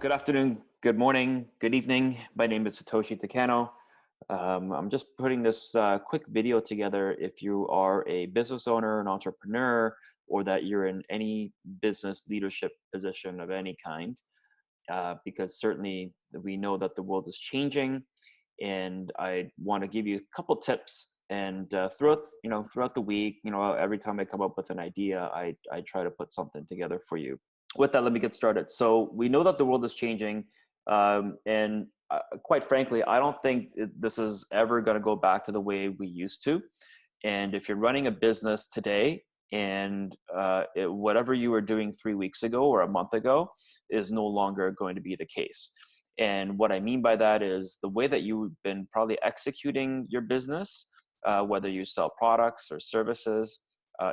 Good afternoon, good morning, good evening. My name is Satoshi Takano. I'm just putting this quick video together if you are a business owner, an entrepreneur, or that you're in any business leadership position of any kind, because certainly we know that the world is changing, and I want to give you a couple tips. And throughout the week, every time I come up with an idea, I try to put something together for you. With that, let me get started. So we know that the world is changing, and quite frankly, I don't think this is ever going to go back to the way we used to. And if you're running a business today, and whatever you were doing 3 weeks ago or a month ago is no longer going to be the case. And what I mean by that is the way that you've been probably executing your business, whether you sell products or services,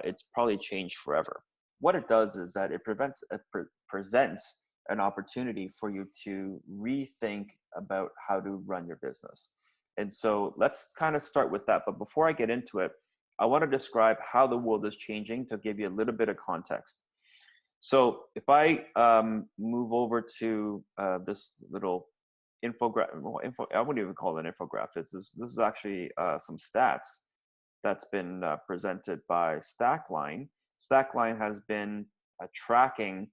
it's probably changed forever. What it does is that it presents an opportunity for you to rethink about how to run your business. And so let's kind of start with that. But before I get into it, I want to describe how the world is changing to give you a little bit of context. So if I move over to this little infographic, I wouldn't even call it an infographic. This is actually some stats that's been presented by Stackline. Stackline has been tracking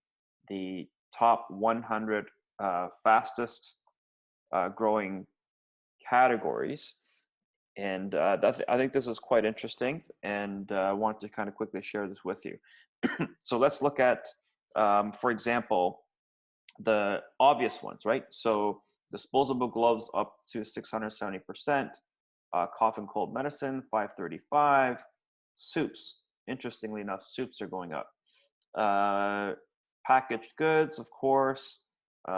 the top 100 fastest growing categories. And I think this is quite interesting, and I want to kind of quickly share this with you. So let's look at, for example, the obvious ones, right? So disposable gloves up to 670%, cough and cold medicine, 535, soups. Interestingly enough, soups are going up. Packaged goods, of course. The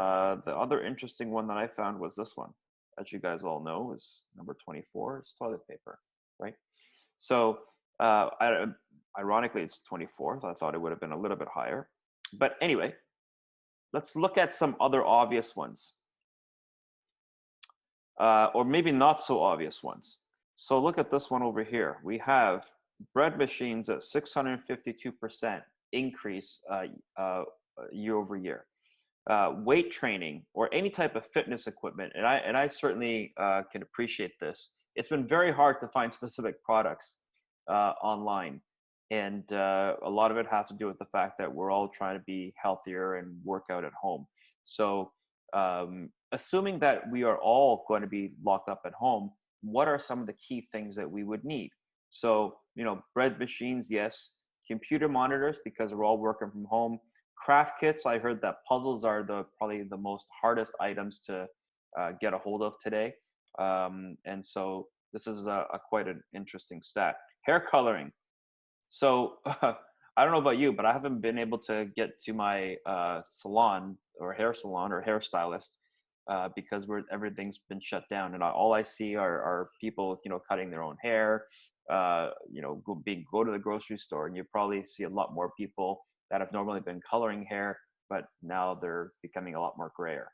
other interesting one that I found was this one. As you guys all know, is number 24, is toilet paper, right? So ironically, it's 24th. I thought it would have been a little bit higher. But anyway, let's look at some other obvious ones. Or maybe not so obvious ones. So look at this one over here. We have bread machines at 652% increase year over year. Weight training or any type of fitness equipment, and I certainly can appreciate this. It's been very hard to find specific products online, and a lot of it has to do with the fact that we're all trying to be healthier and work out at home. So assuming that we are all going to be locked up at home, what are some of the key things that we would need? So, bread machines, yes. Computer monitors, because we're all working from home. Craft kits, I heard that puzzles are probably the most hardest items to get a hold of today. And so this is quite an interesting stat. Hair coloring. So I don't know about you, but I haven't been able to get to my salon or hairstylist because everything's been shut down, and all I see are people, cutting their own hair. Go to the grocery store, and you probably see a lot more people that have normally been coloring hair, but now they're becoming a lot more grayer.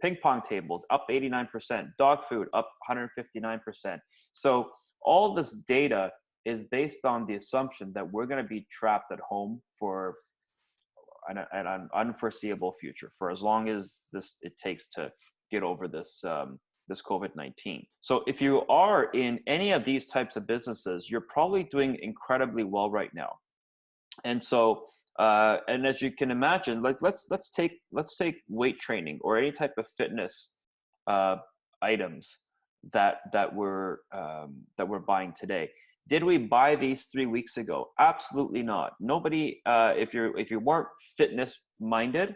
Ping pong tables up 89%, dog food up 159%. So all this data is based on the assumption that we're going to be trapped at home for an unforeseeable future, for as long as it takes to get over this COVID-19. So if you are in any of these types of businesses, you're probably doing incredibly well right now. And so, and as you can imagine, like let's take weight training or any type of fitness items that we're buying today. Did we buy these 3 weeks ago? Absolutely not. Nobody. If you weren't fitness minded,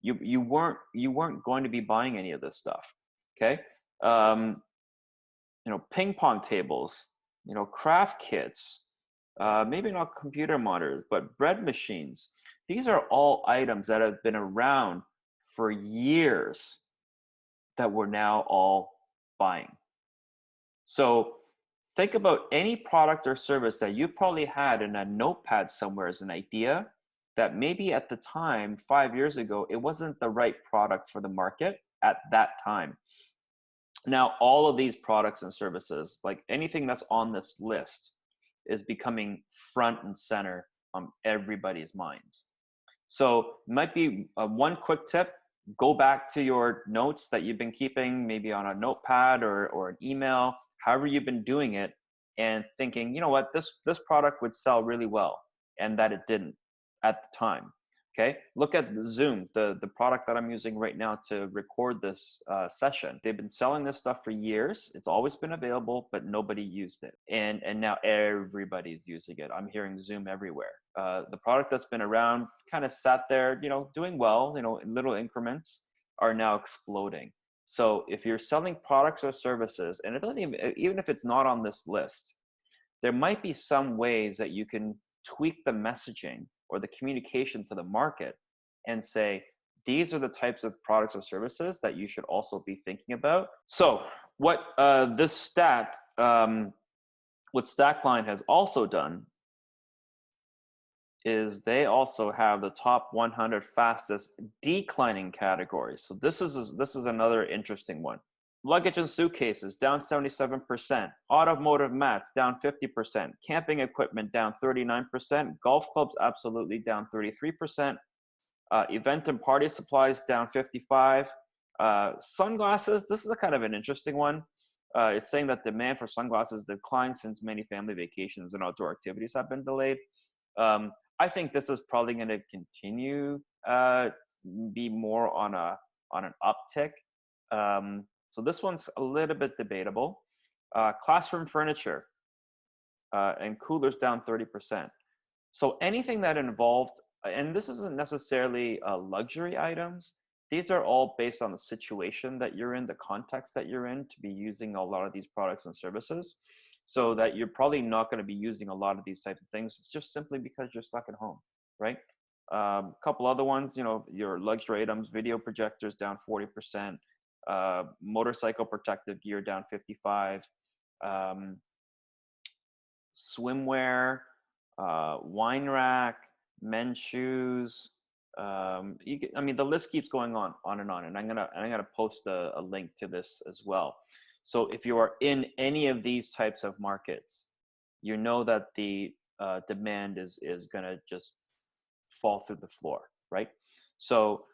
you weren't going to be buying any of this stuff. Okay. Ping pong tables. Craft kits. Maybe not computer monitors, but bread machines. These are all items that have been around for years that we're now all buying. So think about any product or service that you probably had in a notepad somewhere as an idea that maybe at the time, 5 years ago, it wasn't the right product for the market at that time. Now, all of these products and services, like anything that's on this list, is becoming front and center on everybody's minds. So it might be one quick tip. go back to your notes that you've been keeping, maybe on a notepad or an email, however you've been doing it, and thinking, you know what, this product would sell really well, and that it didn't at the time. Okay, look at the Zoom, the product that I'm using right now to record this session. They've been selling this stuff for years. It's always been available, but nobody used it. And now everybody's using it. I'm hearing Zoom everywhere. The product that's been around, kind of sat there, doing well, in little increments, are now exploding. So if you're selling products or services, and it doesn't even if it's not on this list, there might be some ways that you can tweak the messaging or the communication to the market and say, these are the types of products or services that you should also be thinking about. So what this stat, what Stackline has also done is they also have the top 100 fastest declining categories. So this is another interesting one. Luggage and suitcases down 77%, automotive mats down 50%, camping equipment down 39%, golf clubs absolutely down 33%, event and party supplies down 55%, sunglasses, this is a kind of an interesting one. It's saying that demand for sunglasses declined since many family vacations and outdoor activities have been delayed. I think this is probably going to continue be more on an uptick. So this one's a little bit debatable. Classroom furniture and coolers down 30%. So anything that involved, and this isn't necessarily luxury items, these are all based on the situation that you're in, the context that you're in to be using a lot of these products and services. So that you're probably not going to be using a lot of these types of things. It's just simply because you're stuck at home, right? A couple other ones, your luxury items, video projectors down 40%, motorcycle protective gear down 55%, swimwear, wine rack, men's shoes. The list keeps going on and on. And I'm gonna post a link to this as well. So if you are in any of these types of markets, you know that the demand is gonna just fall through the floor, right? So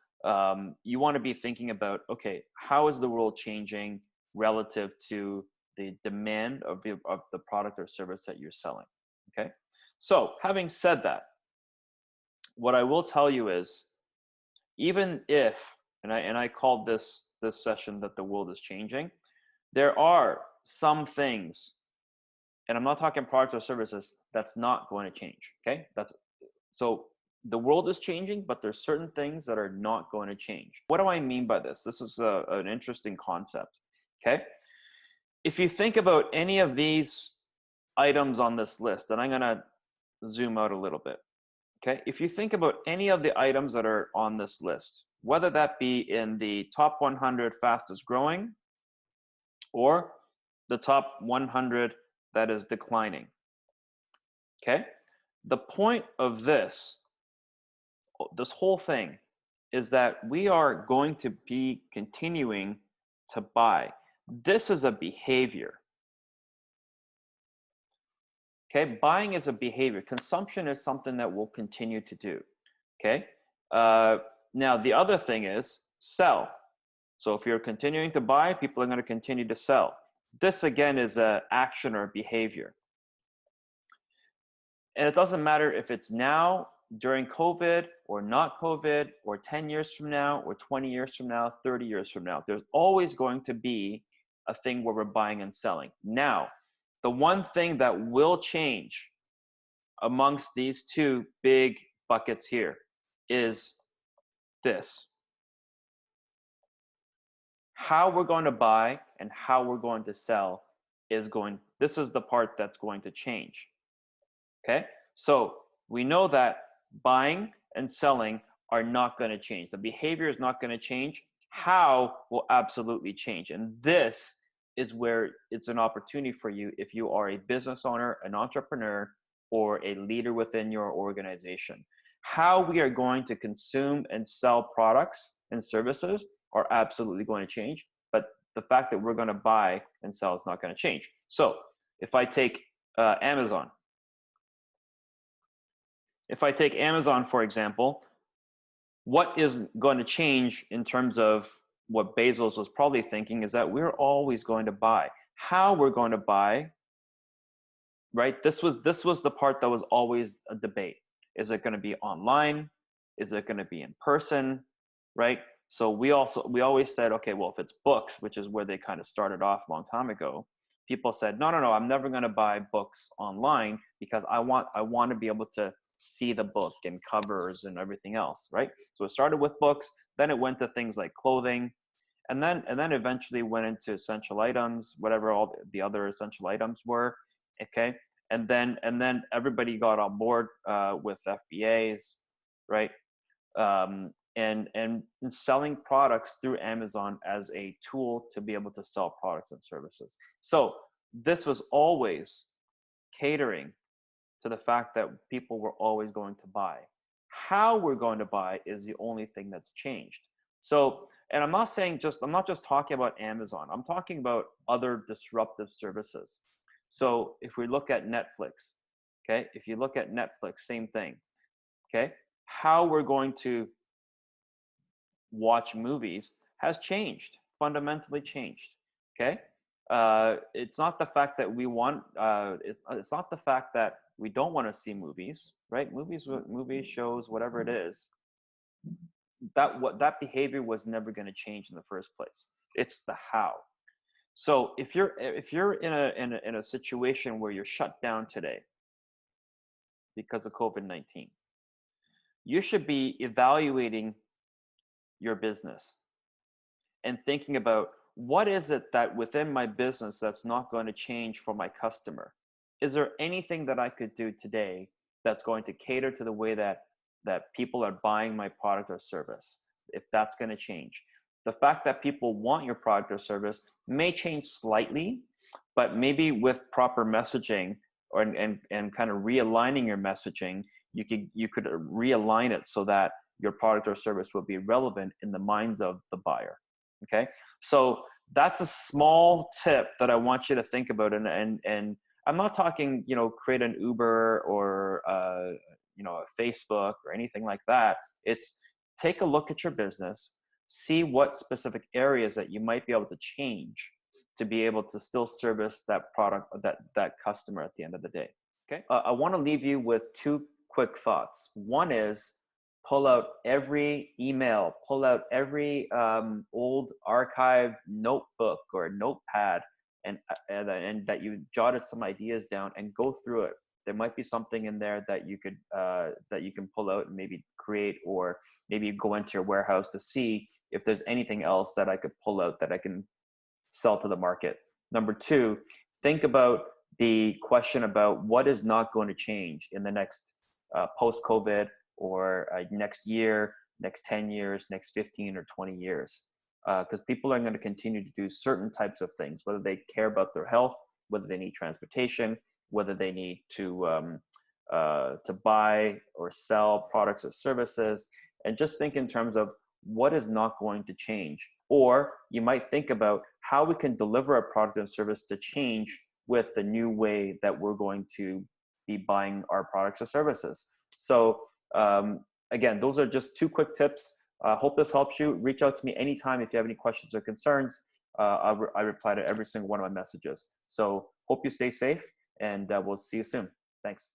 you want to be thinking about, okay, how is the world changing relative to the demand of the product or service that you're selling? Okay, so having said that, what I will tell you is, even if, and I called this session that the world is changing, there are some things, and I'm not talking products or services, that's not going to change. Okay, so the world is changing, but there's certain things that are not going to change. What do I mean by this? This is an interesting concept. Okay, if you think about any of these items on this list, and I'm going to zoom out a little bit. Okay, if you think about any of the items that are on this list, whether that be in the top 100 fastest growing or the top 100 that is declining. Okay, the point of this whole thing is that we are going to be continuing to buy. This is a behavior. Okay, buying is a behavior. Consumption is something that we'll continue to do. Okay, now the other thing is sell. So if you're continuing to buy, people are going to continue to sell. This again is an action or behavior. And it doesn't matter if it's now, during COVID, or not COVID, or 10 years from now, or 20 years from now, 30 years from now. There's always going to be a thing where we're buying and selling. Now, the one thing that will change amongst these two big buckets here is this. How we're going to buy and how we're going to sell this is the part that's going to change. Okay, so we know that buying and selling are not going to change. The behavior is not going to change. How will absolutely change. And this is where it's an opportunity for you if you are a business owner, an entrepreneur, or a leader within your organization. How we are going to consume and sell products and services are absolutely going to change, but the fact that we're going to buy and sell is not going to change. So if I take Amazon, for example, what is going to change in terms of what Bezos was probably thinking is that we're always going to buy. How we're going to buy, right? This was the part that was always a debate. Is it going to be online? Is it going to be in person? Right? So we always said, okay, well, if it's books, which is where they kind of started off a long time ago, people said, no, I'm never going to buy books online because I want to be able to see the book and covers and everything else, right? So it started with books, then it went to things like clothing, and then eventually went into essential items, whatever all the other essential items were. Okay, and then everybody got on board with FBAs, right? And selling products through Amazon as a tool to be able to sell products and services. So this was always catering to the fact that people were always going to buy. How we're going to buy is the only thing that's changed. So, and I'm not just talking about Amazon. I'm talking about other disruptive services. So if we look at Netflix, okay, if you look at Netflix, same thing, okay, how we're going to watch movies has changed, fundamentally changed, okay? It's not the fact that we want, it's not the fact that we don't want to see movies, right? Movies, shows, whatever it is, that behavior was never going to change in the first place. It's the how. So if you're in a situation where you're shut down today because of COVID-19, you should be evaluating your business and thinking about what is it that within my business that's not going to change for my customer. Is there anything that I could do today that's going to cater to the way that people are buying my product or service, if that's going to change? The fact that people want your product or service may change slightly, but maybe with proper messaging or and kind of realigning your messaging, you could realign it so that your product or service will be relevant in the minds of the buyer. Okay, so that's a small tip that I want you to think about. And I'm not talking, create an Uber or a Facebook or anything like that. It's take a look at your business, see what specific areas that you might be able to change to be able to still service that product, that customer at the end of the day. Okay, I want to leave you with two quick thoughts. One is, pull out every email, pull out every old archived notebook or notepad, and that you jotted some ideas down, and go through it. There might be something in there that you can pull out and maybe create, or maybe go into your warehouse to see if there's anything else that I could pull out that I can sell to the market. Number two, think about the question about what is not going to change in the next post-COVID, or next year, next 10 years, next 15 or 20 years. Because people are going to continue to do certain types of things, whether they care about their health, whether they need transportation, whether they need to buy or sell products or services. And just think in terms of what is not going to change. Or you might think about how we can deliver a product and service to change with the new way that we're going to be buying our products or services. So again, those are just two quick tips. Hope this helps you. Reach out to me anytime if you have any questions or concerns. I reply to every single one of my messages. So hope you stay safe, and we'll see you soon. Thanks.